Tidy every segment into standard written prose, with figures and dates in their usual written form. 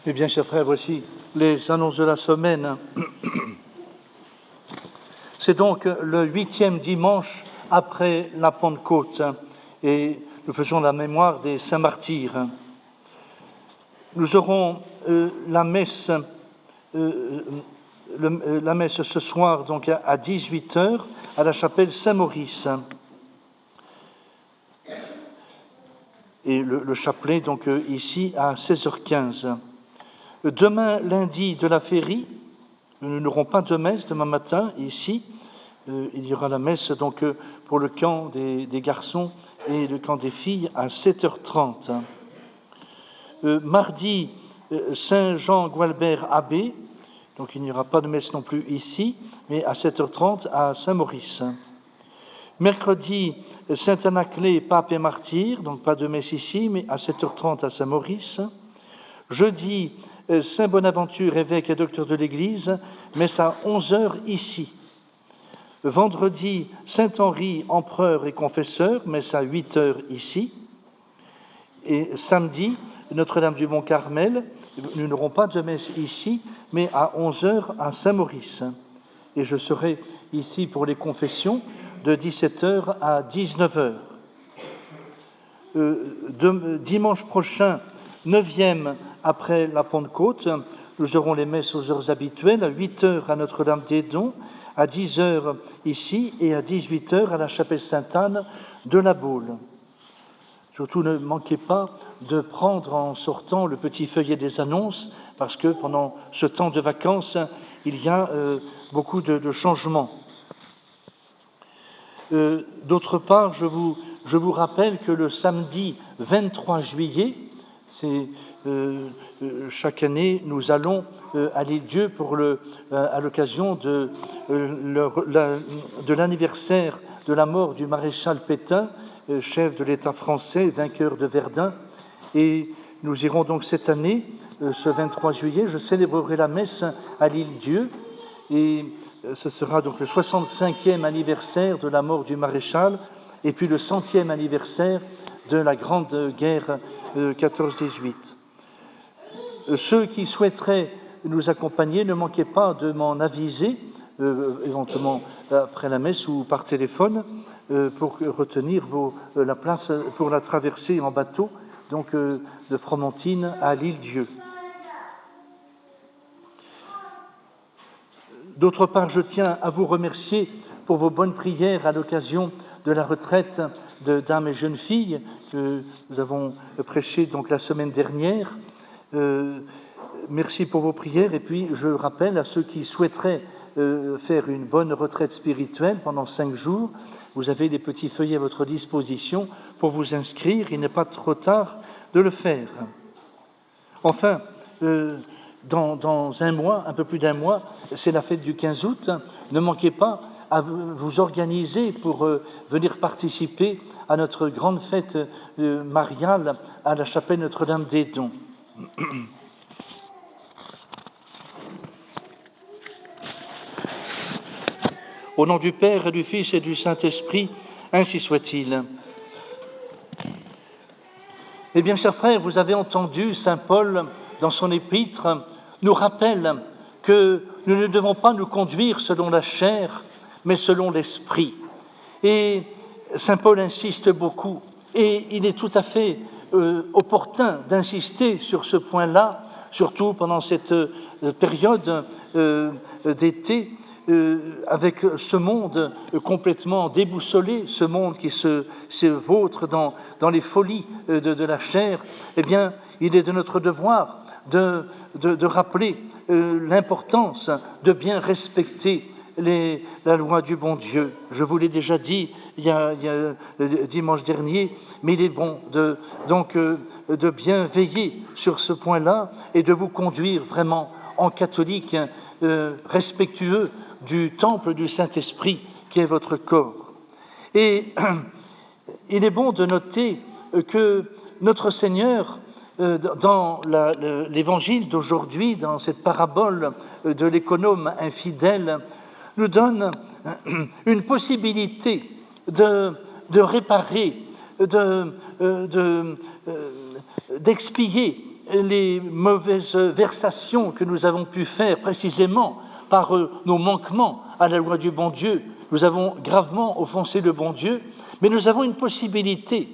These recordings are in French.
Eh bien, chers frères, voici les annonces de la semaine. C'est donc le 8e dimanche après la Pentecôte et nous faisons la mémoire des saints martyrs. Nous aurons la messe ce soir donc à 18h à la chapelle Saint-Maurice. Et le chapelet donc ici à 16h15. Demain, lundi de la Féerie, nous n'aurons pas de messe demain matin ici. Il y aura la messe donc pour le camp des garçons et le camp des filles à 7h30. Mardi, Saint-Jean Gualbert Abbé, donc il n'y aura pas de messe non plus ici, mais à 7h30 à Saint-Maurice. Mercredi, Saint-Anaclet, pape et martyr, donc pas de messe ici, mais à 7h30 à Saint-Maurice. Jeudi, Saint-Bonaventure, évêque et docteur de l'Église, messe à 11h ici. Vendredi, Saint-Henri, empereur et confesseur, messe à 8h ici. Et samedi, Notre-Dame du Mont-Carmel, nous n'aurons pas de messe ici, mais à 11h à Saint-Maurice. Et je serai ici pour les confessions de 17h à 19h. Dimanche prochain, 9e après la Pentecôte, nous aurons les messes aux heures habituelles, à 8h à Notre-Dame des Dons, à 10h ici et à 18h à la chapelle Sainte-Anne de la Baule. Surtout ne manquez pas de prendre en sortant le petit feuillet des annonces, parce que pendant ce temps de vacances, il y a beaucoup de changements. D'autre part, je vous rappelle que le samedi 23 juillet, chaque année, nous allons à l'île-Dieu à l'occasion de l'anniversaire de la mort du maréchal Pétain, chef de l'État français, vainqueur de Verdun. Et nous irons donc cette année, ce 23 juillet, je célébrerai la messe à l'île-Dieu. Et ce sera donc le 65e anniversaire de la mort du maréchal, et puis le 100e anniversaire de la Grande Guerre 14-18. Ceux qui souhaiteraient nous accompagner, ne manquez pas de m'en aviser, éventuellement après la messe ou par téléphone, pour retenir la place pour la traversée en bateau, donc de Fromentine à l'île-Dieu. D'autre part, je tiens à vous remercier pour vos bonnes prières à l'occasion de la retraite de dames et jeunes filles que nous avons prêché donc la semaine dernière. Merci pour vos prières, et puis je rappelle à ceux qui souhaiteraient faire une bonne retraite spirituelle pendant 5 jours, vous avez des petits feuillets à votre disposition pour vous inscrire, il n'est pas trop tard de le faire. Enfin, dans un mois, un peu plus d'un mois, c'est la fête du 15 août, ne manquez pas à vous organiser pour venir participer à notre grande fête mariale à la chapelle Notre-Dame des Dons. Au nom du Père et du Fils et du Saint-Esprit, ainsi soit-il. Eh bien, chers frères, vous avez entendu Saint Paul, dans son épître, nous rappelle que nous ne devons pas nous conduire selon la chair, mais selon l'esprit. Et Saint Paul insiste beaucoup, et il est tout à fait opportun d'insister sur ce point-là, surtout pendant cette période d'été, avec ce monde complètement déboussolé, ce monde qui se vautre dans les folies de la chair. Eh bien, il est de notre devoir de rappeler l'importance de bien respecter la loi du bon Dieu. Je vous l'ai déjà dit il y a dimanche dernier, mais il est bon de bien veiller sur ce point-là et de vous conduire vraiment en catholique respectueux du temple du Saint-Esprit qui est votre corps. Et il est bon de noter que notre Seigneur, dans l'évangile d'aujourd'hui, dans cette parabole de l'économe infidèle, nous donne une possibilité de réparer, d'expier les mauvaises versations que nous avons pu faire précisément par nos manquements à la loi du bon Dieu. Nous avons gravement offensé le bon Dieu, mais nous avons une possibilité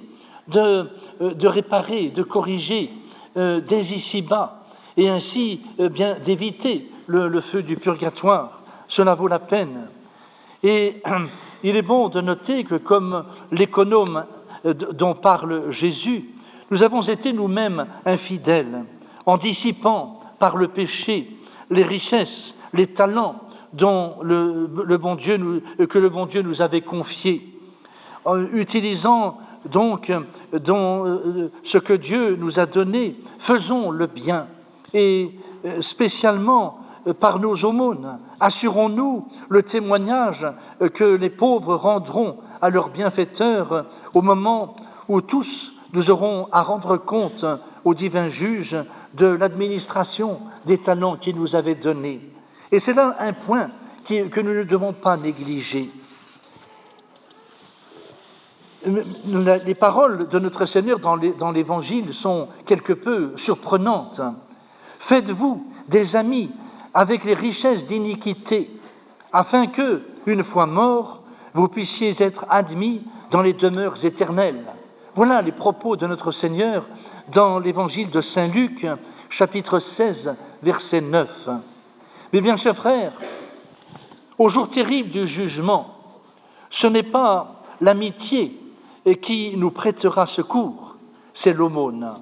de réparer, de corriger dès ici-bas, et ainsi bien d'éviter le feu du purgatoire. Cela vaut la peine. Et il est bon de noter que, comme l'économe dont parle Jésus, nous avons été nous-mêmes infidèles, en dissipant par le péché les richesses, les talents que le bon Dieu nous avait confiés, en utilisant donc ce que Dieu nous a donné, faisons le bien, et spécialement par nos aumônes, assurons-nous le témoignage que les pauvres rendront à leurs bienfaiteurs au moment où tous nous aurons à rendre compte au divin juge de l'administration des talents qu'il nous avait donnés. Et c'est là un point que nous ne devons pas négliger. Les paroles de notre Seigneur dans l'Évangile sont quelque peu surprenantes. Faites-vous des amis avec les richesses d'iniquité, afin que, une fois morts, vous puissiez être admis dans les demeures éternelles. Voilà les propos de notre Seigneur dans l'Évangile de Saint Luc, chapitre 16, verset 9. Mais bien, chers frères, au jour terrible du jugement, ce n'est pas l'amitié qui nous prêtera secours, c'est l'aumône.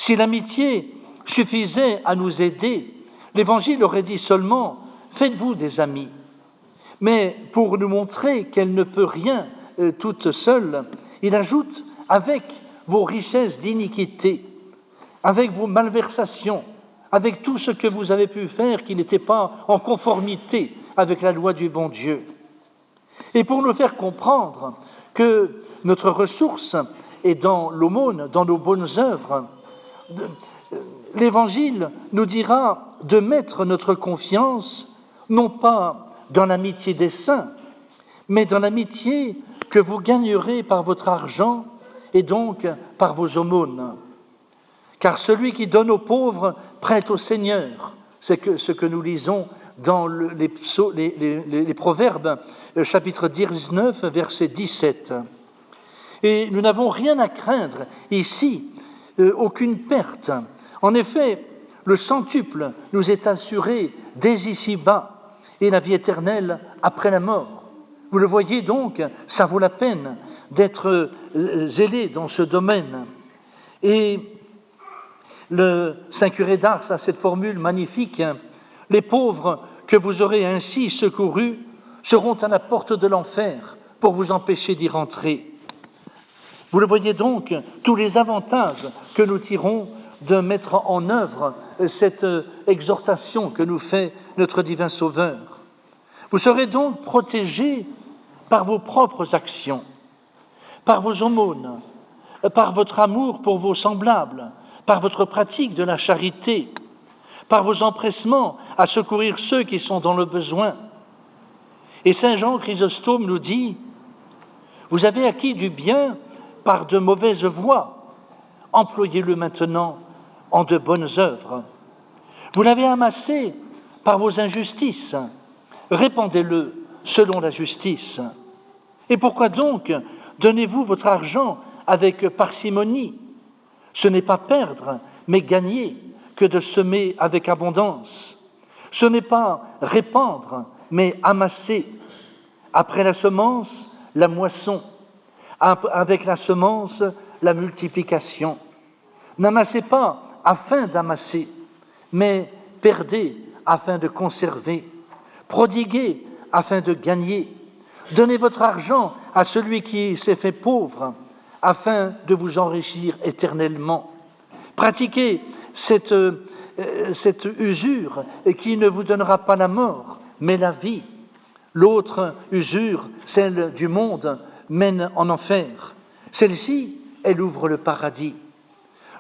Si l'amitié suffisait à nous aider, l'Évangile aurait dit seulement « faites-vous des amis ». Mais pour nous montrer qu'elle ne peut rien toute seule, il ajoute « avec vos richesses d'iniquité, avec vos malversations, avec tout ce que vous avez pu faire qui n'était pas en conformité avec la loi du bon Dieu ». Et pour nous faire comprendre que notre ressource est dans l'aumône, dans nos bonnes œuvres, l'Évangile nous dira de mettre notre confiance non pas dans l'amitié des saints, mais dans l'amitié que vous gagnerez par votre argent et donc par vos aumônes. Car celui qui donne aux pauvres prête au Seigneur. C'est ce que nous lisons dans les Proverbes, chapitre 19, verset 17. Et nous n'avons rien à craindre ici, aucune perte. En effet, le centuple nous est assuré dès ici-bas et la vie éternelle après la mort. Vous le voyez donc, ça vaut la peine d'être zélé dans ce domaine. Et le Saint Curé d'Ars a cette formule magnifique, « Les pauvres que vous aurez ainsi secourus seront à la porte de l'enfer pour vous empêcher d'y rentrer. » Vous le voyez donc, tous les avantages que nous tirons de mettre en œuvre cette exhortation que nous fait notre divin Sauveur. Vous serez donc protégés par vos propres actions, par vos aumônes, par votre amour pour vos semblables, par votre pratique de la charité, par vos empressements à secourir ceux qui sont dans le besoin. Et Saint Jean Chrysostome nous dit « Vous avez acquis du bien par de mauvaises voies, employez-le maintenant en de bonnes œuvres. Vous l'avez amassé par vos injustices, répandez-le selon la justice. Et pourquoi donc donnez-vous votre argent avec parcimonie? Ce n'est pas perdre, mais gagner que de semer avec abondance. Ce n'est pas répandre, mais amasser. Après la semence, la moisson. Avec la semence, la multiplication. N'amassez pas afin d'amasser, mais perdez afin de conserver. Prodiguez afin de gagner. Donnez votre argent à celui qui s'est fait pauvre, afin de vous enrichir éternellement. Pratiquez cette usure qui ne vous donnera pas la mort, mais la vie. L'autre usure, celle du monde, mène en enfer. Celle-ci, elle ouvre le paradis.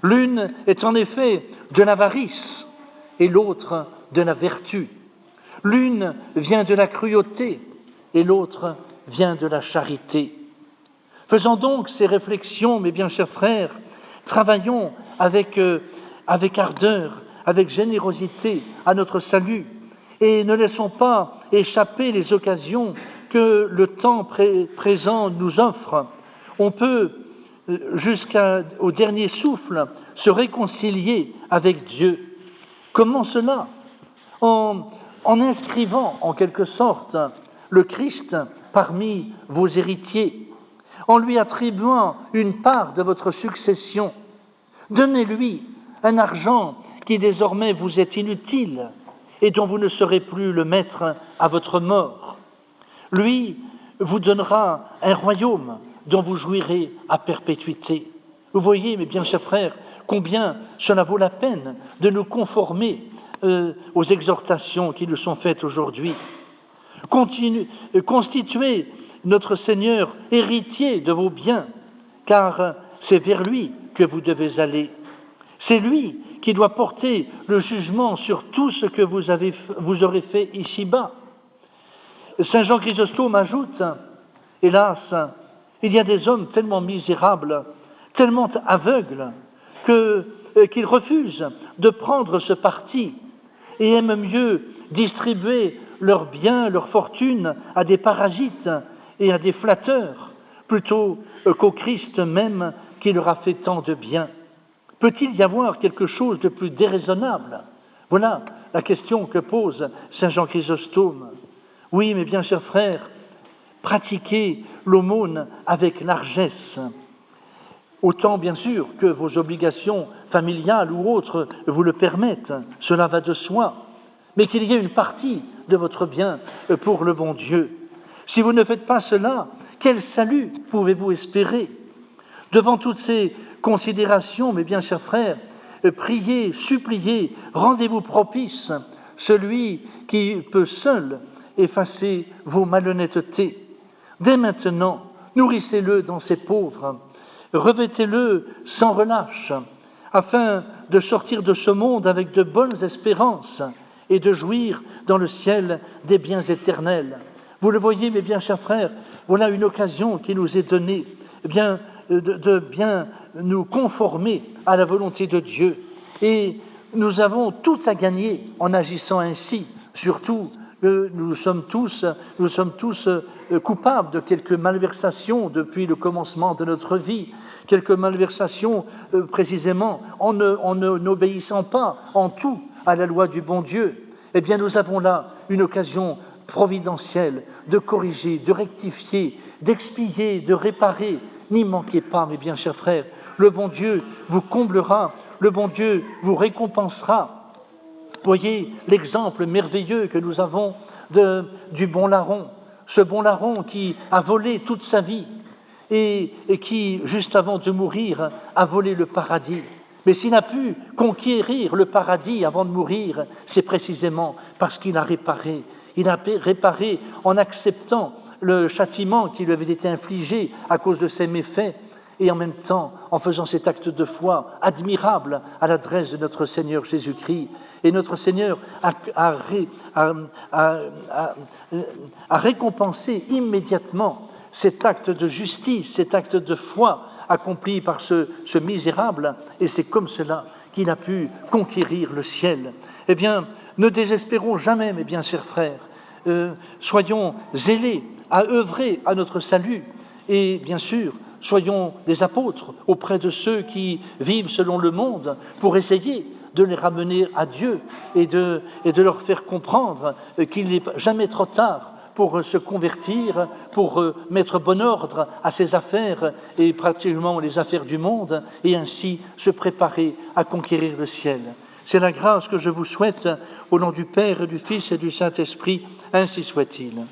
L'une est en effet de l'avarice et l'autre de la vertu. L'une vient de la cruauté et l'autre vient de la charité. Faisons donc ces réflexions, mes bien chers frères, travaillons avec avec ardeur, avec générosité à notre salut, et ne laissons pas échapper les occasions que le temps présent nous offre. On peut, jusqu'au dernier souffle, se réconcilier avec Dieu. Comment cela? En inscrivant, en quelque sorte, le Christ parmi vos héritiers, en lui attribuant une part de votre succession. Donnez-lui un argent qui désormais vous est inutile et dont vous ne serez plus le maître à votre mort. Lui vous donnera un royaume dont vous jouirez à perpétuité. Vous voyez, mes bien chers frères, combien cela vaut la peine de nous conformer aux exhortations qui nous sont faites aujourd'hui. Constituez notre Seigneur héritier de vos biens, car c'est vers lui que vous devez aller. C'est lui qui doit porter le jugement sur tout ce que vous aurez fait ici-bas. Saint Jean Chrysostome ajoute, hélas, il y a des hommes tellement misérables, tellement aveugles, qu'ils refusent de prendre ce parti et aiment mieux distribuer leurs biens, leurs fortunes à des parasites et à des flatteurs, plutôt qu'au Christ même qui leur a fait tant de bien. Peut-il y avoir quelque chose de plus déraisonnable? Voilà la question que pose Saint Jean Chrysostome. Oui, mes bien chers frères, pratiquez l'aumône avec largesse, autant bien sûr que vos obligations familiales ou autres vous le permettent, cela va de soi, mais qu'il y ait une partie de votre bien pour le bon Dieu. Si vous ne faites pas cela, quel salut pouvez-vous espérer? Devant toutes ces considérations, mes bien chers frères, priez, suppliez, rendez-vous propice, celui qui peut seul effacer vos malhonnêtetés. Dès maintenant, nourrissez-le dans ses pauvres, revêtez-le sans relâche, afin de sortir de ce monde avec de bonnes espérances et de jouir dans le ciel des biens éternels. Vous le voyez, mes bien chers frères, voilà une occasion qui nous est donnée, de bien nous conformer à la volonté de Dieu. Et nous avons tout à gagner en agissant ainsi, surtout nous sommes tous coupables de quelques malversations depuis le commencement de notre vie, quelques malversations précisément en n'obéissant pas en tout à la loi du bon Dieu. Eh bien, nous avons là une occasion providentielle de corriger, de rectifier, d'expier, de réparer. N'y manquez pas, mes bien chers frères, le bon Dieu vous comblera, le bon Dieu vous récompensera. Voyez l'exemple merveilleux que nous avons du bon larron, ce bon larron qui a volé toute sa vie et qui, juste avant de mourir, a volé le paradis. Mais s'il a pu conquérir le paradis avant de mourir, c'est précisément parce qu'il a réparé. Il a réparé en acceptant le châtiment qui lui avait été infligé à cause de ses méfaits, et en même temps en faisant cet acte de foi admirable à l'adresse de notre Seigneur Jésus-Christ. Et notre Seigneur a récompensé immédiatement cet acte de justice, cet acte de foi accompli par ce misérable, et c'est comme cela qu'il a pu conquérir le ciel. Eh bien, ne désespérons jamais, mes bien chers frères, soyons zélés à œuvrer à notre salut, et bien sûr, soyons des apôtres auprès de ceux qui vivent selon le monde pour essayer de les ramener à Dieu et de leur faire comprendre qu'il n'est jamais trop tard pour se convertir, pour mettre bon ordre à ses affaires et pratiquement les affaires du monde, et ainsi se préparer à conquérir le ciel. C'est la grâce que je vous souhaite au nom du Père, du Fils et du Saint-Esprit, ainsi soit-il.